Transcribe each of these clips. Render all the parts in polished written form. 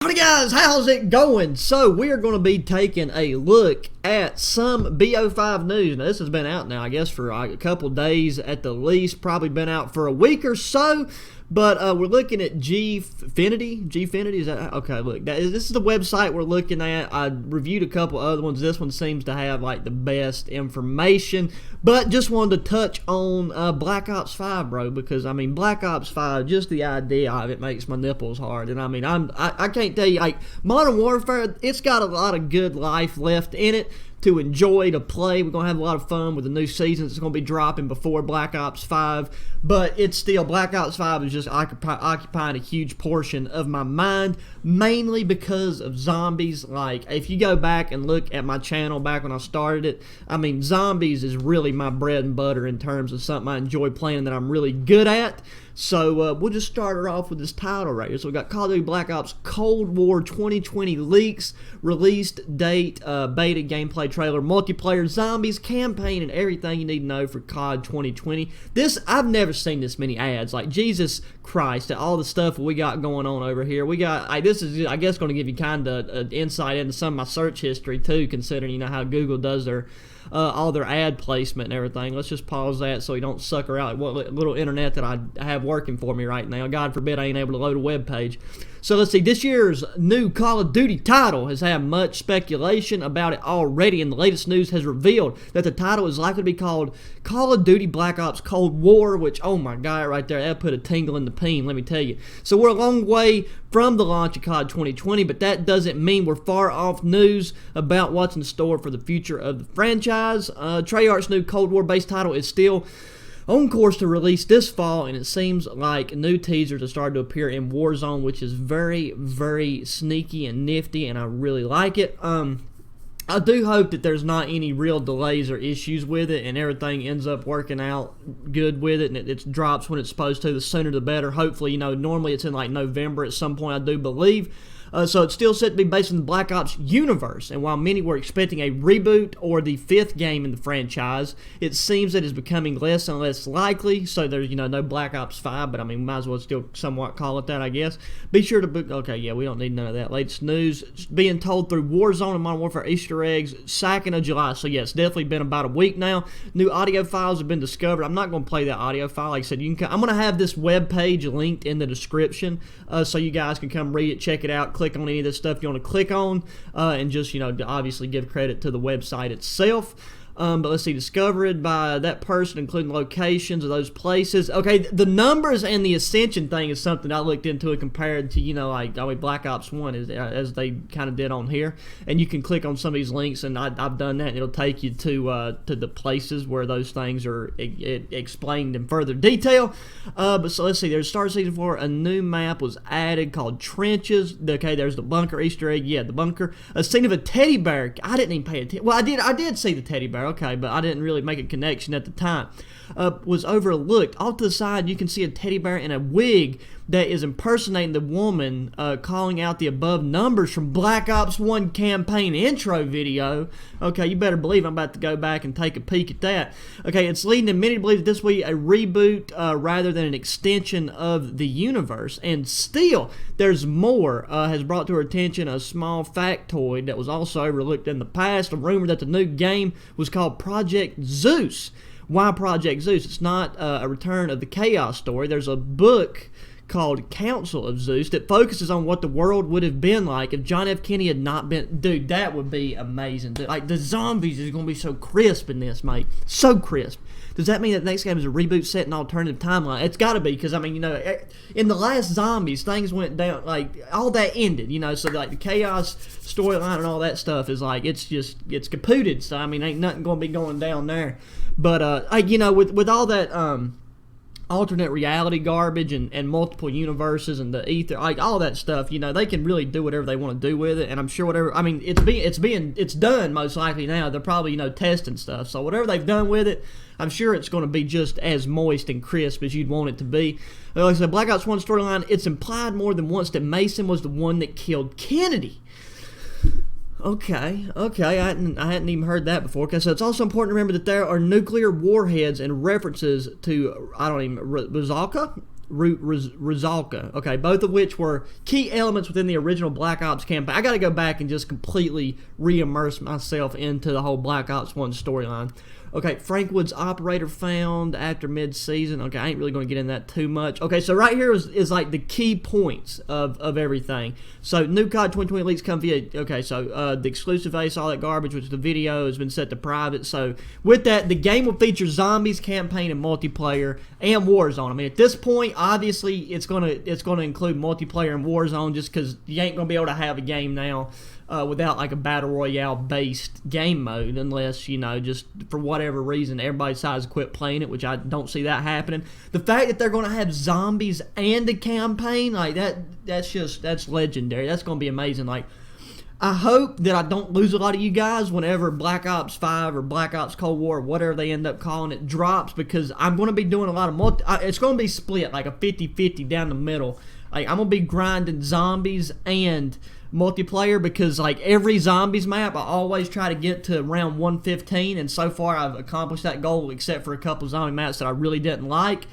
Howdy guys, how's it going? So we are going to be taking a look at some BO5 news. Now this has been out now, I guess, for a couple days at the least. Probably been out for a week or so. But we're looking at Gfinity, is that, okay, look, this is the website we're looking at. I reviewed a couple other ones. This one seems to have, like, the best information. But just wanted to touch on Black Ops 5, bro, because, I mean, Black Ops 5, just the idea of it makes my nipples hard. And, I mean, I can't tell you, like, Modern Warfare, it's got a lot of good life left in it to enjoy, to play. We're going to have a lot of fun with the new season. It's going to be dropping before Black Ops 5, but it's still, Black Ops 5 is just occupying a huge portion of my mind, mainly because of zombies. Like, if you go back and look at my channel back when I started it, I mean, zombies is really my bread and butter in terms of something I enjoy playing that I'm really good at. So we'll just start her off with this title right here. So we got Call of Duty Black Ops Cold War 2020 leaks, released date, beta gameplay trailer, multiplayer, zombies, campaign, and everything you need to know for COD 2020. This, I've never seen this many ads. Like, Jesus Christ, all the stuff we got going on over here. We got, this is, I guess, going to give you kind of an insight into some of my search history too, considering, you know, how Google does their all their ad placement and everything. Let's just pause that so you don't sucker out what little internet that I have working for me right now. God forbid I ain't able to load a web page. So let's see, this year's new Call of Duty title has had much speculation about it already, and the latest news has revealed that the title is likely to be called Call of Duty Black Ops Cold War, which, oh my God, right there, that put a tingle in the peen, let me tell you. So we're a long way from the launch of COD 2020, but that doesn't mean we're far off news about what's in store for the future of the franchise. Treyarch's new Cold War-based title is still on course to release this fall, and it seems like new teasers have started to appear in Warzone, which is very, very sneaky and nifty, and I really like it. I do hope that there's not any real delays or issues with it, and everything ends up working out good with it, and it drops when it's supposed to. The sooner the better. Hopefully, you know, normally it's in like November at some point, I do believe. So it's still set to be based in the Black Ops universe, and while many were expecting a reboot or the 5th game in the franchise, it seems that it's becoming less and less likely. So there's, you know, no Black Ops 5, but I mean, might as well still somewhat call it that, I guess. Be sure to book, okay, yeah, we don't need none of that. Latest news being told through Warzone and Modern Warfare Easter eggs, 2nd of July. So yeah, it's definitely been about a week now. New audio files have been discovered. I'm not going to play that audio file. Like I said, you can. I'm going to have this web page linked in the description, so you guys can come read it, check it out, click on any of this stuff you want to click on, and just, you know, obviously give credit to the website itself. But let's see, discovered by that person, including locations of those places. Okay, the numbers and the ascension thing is something I looked into and compared to, you know, like Black Ops 1 as they kind of did on here. And you can click on some of these links, and I've done that, and it'll take you to the places where those things are explained in further detail. But so let's see, there's Start Season 4, a new map was added called Trenches. Okay, there's the bunker Easter egg, yeah, the bunker. A scene of a teddy bear. I didn't even pay attention. Well, I did see the teddy bear. Okay, but I didn't really make a connection at the time. Was overlooked. Off to the side, you can see a teddy bear in a wig that is impersonating the woman calling out the above numbers from Black Ops 1 campaign intro video. Okay, you better believe I'm about to go back and take a peek at that. Okay, it's leading to many to believe that this will be a reboot rather than an extension of the universe. And still, there's more. Has brought to our attention a small factoid that was also overlooked in the past. A rumor that the new game was called Project Zeus. Why Project Zeus? It's not a return of the Chaos story. There's a book called Council of Zeus that focuses on what the world would have been like if John F. Kennedy had not been. Dude, that would be amazing. Like, the zombies is going to be so crisp in this, mate. So crisp. Does that mean that the next game is a reboot set in alternative timeline? It's got to be, because, I mean, you know, in the last Zombies, things went down, like, all that ended, you know, so, like, the Chaos storyline and all that stuff is, like, it's kapooted, so, I mean, ain't nothing going to be going down there. But, you know, with all that, alternate reality garbage and multiple universes and the ether, like all that stuff, you know, they can really do whatever they want to do with it, and I'm sure whatever, I mean, it's done most likely now. They're probably, you know, testing stuff, so whatever they've done with it, I'm sure it's going to be just as moist and crisp as you'd want it to be. Like I said, Black Ops 1 storyline, it's implied more than once that Mason was the one that killed Kennedy. Okay, I hadn't even heard that before. Okay, so it's also important to remember that there are nuclear warheads and references to, Bazalka, Rusalka. Okay, both of which were key elements within the original Black Ops campaign. I got to go back and just completely re-immerse myself into the whole Black Ops 1 storyline. Okay, Frank Wood's operator found after mid-season. Okay, I ain't really going to get into that too much. Okay, so right here is like the key points of everything. So, new COD 2020 leaks come via... Okay, so the exclusive ace, all that garbage, which the video has been set to private. So, with that, the game will feature zombies, campaign, and multiplayer, and Warzone. I mean, at this point, obviously, it's gonna include multiplayer and Warzone just because you ain't going to be able to have a game now without like a battle royale based game mode, unless, you know, just for whatever reason everybody decides to quit playing it, which I don't see that happening. The fact that they're going to have zombies and a campaign, like that's legendary. That's going to be amazing. Like, I hope that I don't lose a lot of you guys whenever Black Ops 5 or Black Ops Cold War, or whatever they end up calling it, drops, because I'm going to be doing a lot of it's going to be split like a 50-50 down the middle. Like, I'm going to be grinding zombies and multiplayer, because like every zombies map I always try to get to around 115, and so far I've accomplished that goal except for a couple zombie maps that I really didn't like.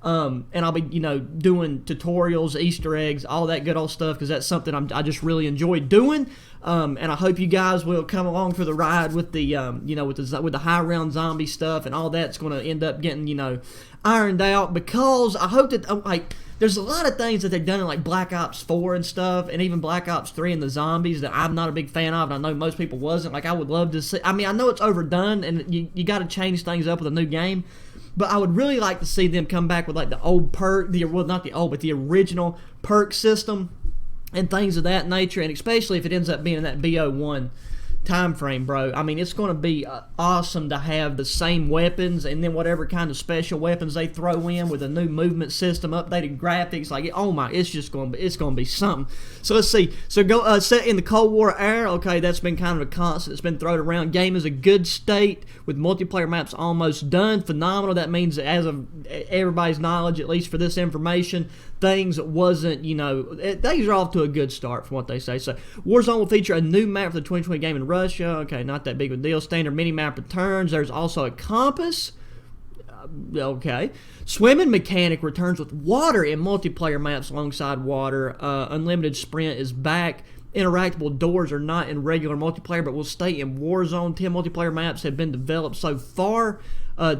And I'll be, you know, doing tutorials, Easter eggs, all that good old stuff, because that's something I just really enjoy doing. And I hope you guys will come along for the ride with the, you know, with the high round zombie stuff, and all that's going to end up getting, you know, ironed out, because I hope that like, there's a lot of things that they've done in like Black Ops 4 and stuff, and even Black Ops 3 and the zombies, that I'm not a big fan of, and I know most people wasn't. Like, I would love to see, I mean, I know it's overdone, and you got to change things up with a new game, but I would really like to see them come back with like the old perk, well, not the old, but the original perk system and things of that nature, and especially if it ends up being in that BO1 time frame, bro. I mean, it's going to be awesome to have the same weapons, and then whatever kind of special weapons they throw in with a new movement system, updated graphics. Like, oh my, it's going to be something. So let's see. So go set in the Cold War era. Okay, that's been kind of a constant. It's been thrown around. Game is a good state with multiplayer maps almost done. Phenomenal. That means that, as of everybody's knowledge, at least for this information, things wasn't, you know, things are off to a good start from what they say. So Warzone will feature a new map for the 2020 game in Russia. Okay, not that big of a deal. Standard mini-map returns. There's also a compass. Okay. Swimming mechanic returns with water in multiplayer maps alongside water. Unlimited sprint is back. Interactable doors are not in regular multiplayer, but will stay in Warzone. 10 multiplayer maps have been developed so far.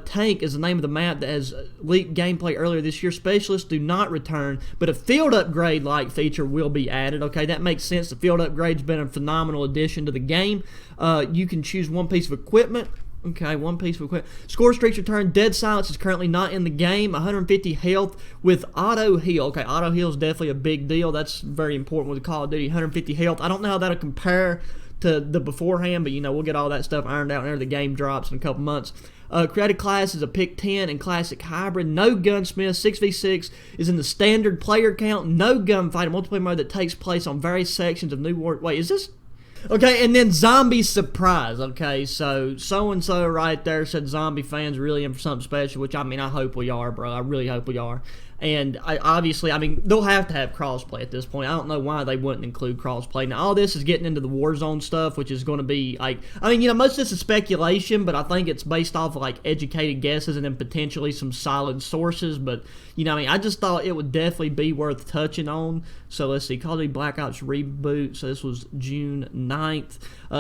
Tank is the name of the map that has leaked gameplay earlier this year. Specialists do not return, but a field upgrade-like feature will be added. Okay, that makes sense. The field upgrade's been a phenomenal addition to the game. You can choose one piece of equipment. Okay, one piece of equipment. Score streaks return. Dead Silence is currently not in the game. 150 health with auto heal. Okay, auto heal is definitely a big deal. That's very important with Call of Duty. 150 health. I don't know how that'll compare to the beforehand, but, you know, we'll get all that stuff ironed out whenever the game drops in a couple months. Created class is a pick 10 and classic hybrid. No gunsmith. 6v6 is in the standard player count. No gunfight. A multiplayer mode that takes place on various sections of New War. Wait, is this? Okay, and then zombie surprise. Okay, so-and-so right there said zombie fans are really in for something special, which, I mean, I hope we are, bro. I really hope we are. And obviously, I mean, they'll have to have crossplay at this point. I don't know why they wouldn't include crossplay. Now, all this is getting into the Warzone stuff, which is going to be, like, I mean, you know, most of this is speculation, but I think it's based off of, like, educated guesses and then potentially some solid sources. But, you know, I mean, I just thought it would definitely be worth touching on. So, let's see. Call of Duty Black Ops Reboot. So, this was June 9th.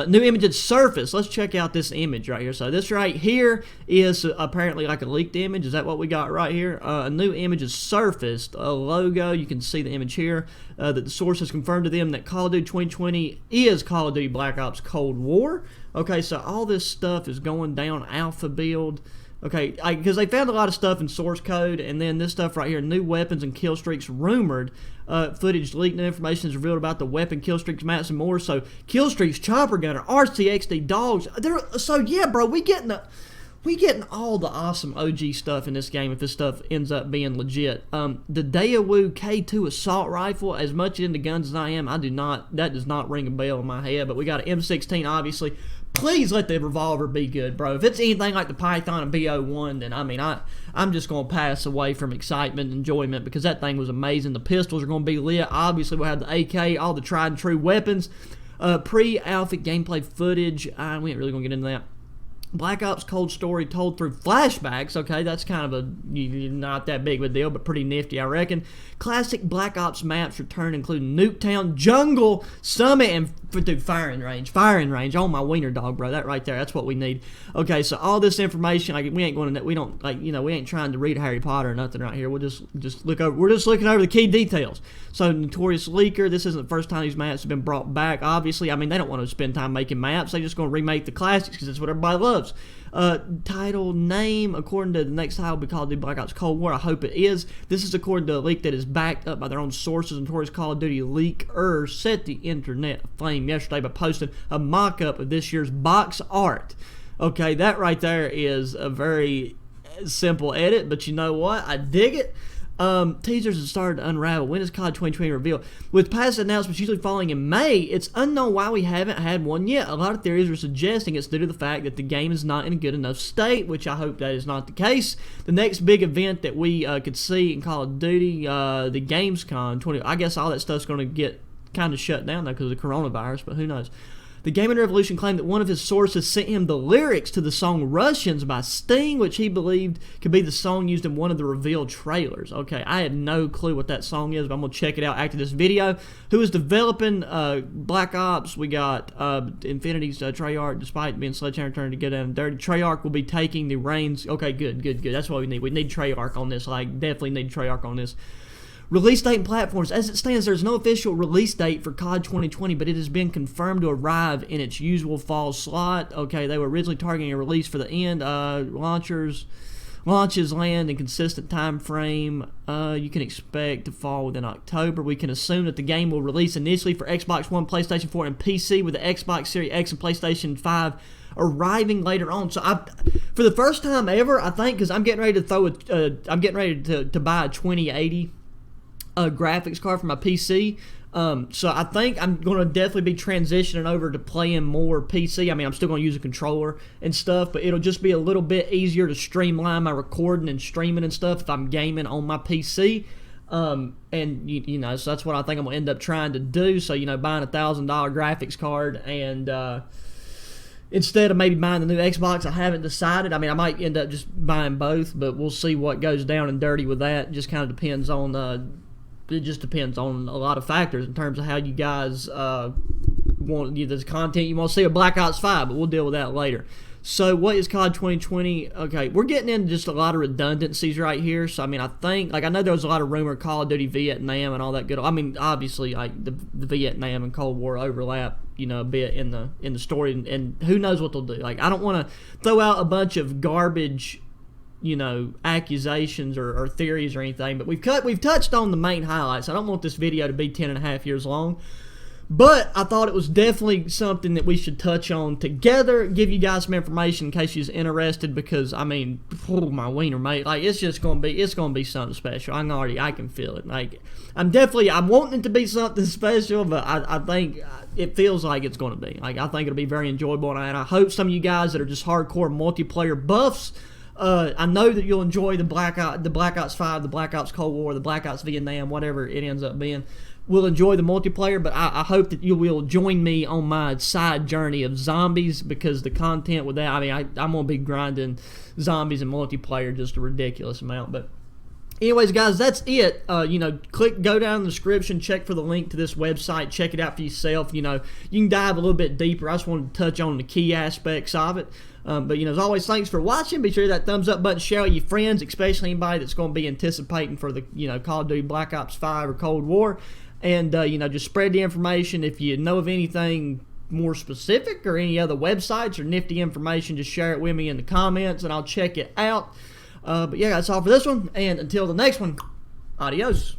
New image had surfaced. Let's check out this image right here. So, this right here is apparently like a leaked image. Is that what we got right here? A new image is surfaced. A logo. You can see the image here. That the source has confirmed to them that Call of Duty 2020 is Call of Duty Black Ops Cold War. Okay, so all this stuff is going down alpha build. Okay, because they found a lot of stuff in source code, and then this stuff right here, new weapons and kill streaks rumored. Footage leaked, new information is revealed about the weapon, kill streaks, maps, and more. So, kill streaks, chopper gunner, RCXD, dogs. So, yeah, bro, we getting all the awesome OG stuff in this game if this stuff ends up being legit. The Daewoo K2 assault rifle, as much into guns as I am, that does not ring a bell in my head, but we got an M16, obviously. Please let the revolver be good, bro. If it's anything like the Python and BO1, then, I mean, I'm just going to pass away from excitement and enjoyment, because that thing was amazing. The pistols are going to be lit. Obviously, we'll have the AK, all the tried and true weapons. Pre-alpha gameplay footage. We ain't really going to get into that. Black Ops Cold story told through flashbacks. Okay, that's kind of a not that big of a deal, but pretty nifty, I reckon. Classic Black Ops maps return, including Nuketown, Jungle, Summit, and dude, firing range. Firing range. Oh my wiener dog, bro. That right there. That's what we need. Okay, so all this information, like we ain't going to, we don't like, you know, we ain't trying to read Harry Potter or nothing right here. We'll just look over. We're just looking over the key details. So Notorious Leaker. This isn't the first time these maps have been brought back. Obviously, I mean they don't want to spend time making maps. They just going to remake the classics because that's what everybody loves. Title name, according to the next title, will be Call of Duty Black Ops Cold War. I hope it is. This is according to a leak that is backed up by their own sources. Notorious Call of Duty leaker set the internet aflame yesterday by posting a mock-up of this year's box art. Okay, that right there is a very simple edit, but you know what? I dig it. Teasers have started to unravel. When is COD 2020 revealed? With past announcements usually falling in May, it's unknown why we haven't had one yet. A lot of theories are suggesting it's due to the fact that the game is not in a good enough state, which I hope that is not the case. The next big event that we could see in Call of Duty, the Gamescom 20, I guess all that stuff's going to get kind of shut down though because of the coronavirus, but who knows. The Gaming Revolution claimed that one of his sources sent him the lyrics to the song Russians by Sting, which he believed could be the song used in one of the revealed trailers. Okay, I had no clue what that song is, but I'm going to check it out after this video. Who is developing Black Ops? We got Infinity's Treyarch, despite being Sledgehammer turned to get down and dirty. Treyarch will be taking the reins. Okay, good. That's what we need. We need Treyarch on this. Like, definitely need Treyarch on this. Release date and platforms. As it stands, there's no official release date for COD 2020, but it has been confirmed to arrive in its usual fall slot. Okay, they were originally targeting a release for the end. Launches land in consistent time frame. You can expect to fall within October. We can assume that the game will release initially for Xbox One, PlayStation 4, and PC, with the Xbox Series X and PlayStation 5 arriving later on. So, for the first time ever, I think, because I'm getting ready to I'm getting ready to buy a 2080. Graphics card for my PC. So I think I'm going to definitely be transitioning over to playing more PC. I mean, I'm still going to use a controller and stuff, but it'll just be a little bit easier to streamline my recording and streaming and stuff if I'm gaming on my PC. And, you know, so that's what I think I'm going to end up trying to do. So, you know, buying a $1,000 graphics card and instead of maybe buying the new Xbox, I haven't decided. I mean, I might end up just buying both, but we'll see what goes down and dirty with that. It just kind of depends on... It just depends on a lot of factors in terms of how you guys want the content you want to see of Black Ops 5, but we'll deal with that later. So what is COD 2020? Okay, we're getting into just a lot of redundancies right here. So, I mean, I think, like, I know there was a lot of rumor Call of Duty Vietnam and all that good. I mean, obviously, like, the Vietnam and Cold War overlap, you know, a bit in the story, and who knows what they'll do. Like, I don't want to throw out a bunch of garbage, you know, accusations or theories or anything, but we've touched on the main highlights. I don't want this video to be 10.5 years long, but I thought it was definitely something that we should touch on together, give you guys some information in case you're interested, because, I mean, oh, my wiener, mate, like, it's going to be something special. I can feel it. Like, I'm wanting it to be something special, but I think it feels like it's going to be. Like, I think it'll be very enjoyable, and I hope some of you guys that are just hardcore multiplayer buffs, I know that you'll enjoy the Black Ops 5, the Black Ops Cold War, the Black Ops Vietnam, whatever it ends up being. We'll enjoy the multiplayer, but I hope that you will join me on my side journey of zombies, because the content with that, I mean, I'm going to be grinding zombies and multiplayer just a ridiculous amount. But anyways, guys, that's it. You know, go down in the description, check for the link to this website, check it out for yourself. You know, you can dive a little bit deeper. I just wanted to touch on the key aspects of it. But, you know, as always, thanks for watching. Be sure to hit that thumbs up button, share with your friends, especially anybody that's going to be anticipating for the, you know, Call of Duty Black Ops 5 or Cold War. And, you know, just spread the information. If you know of anything more specific or any other websites or nifty information, just share it with me in the comments and I'll check it out. But, yeah, that's all for this one. And until the next one, adios.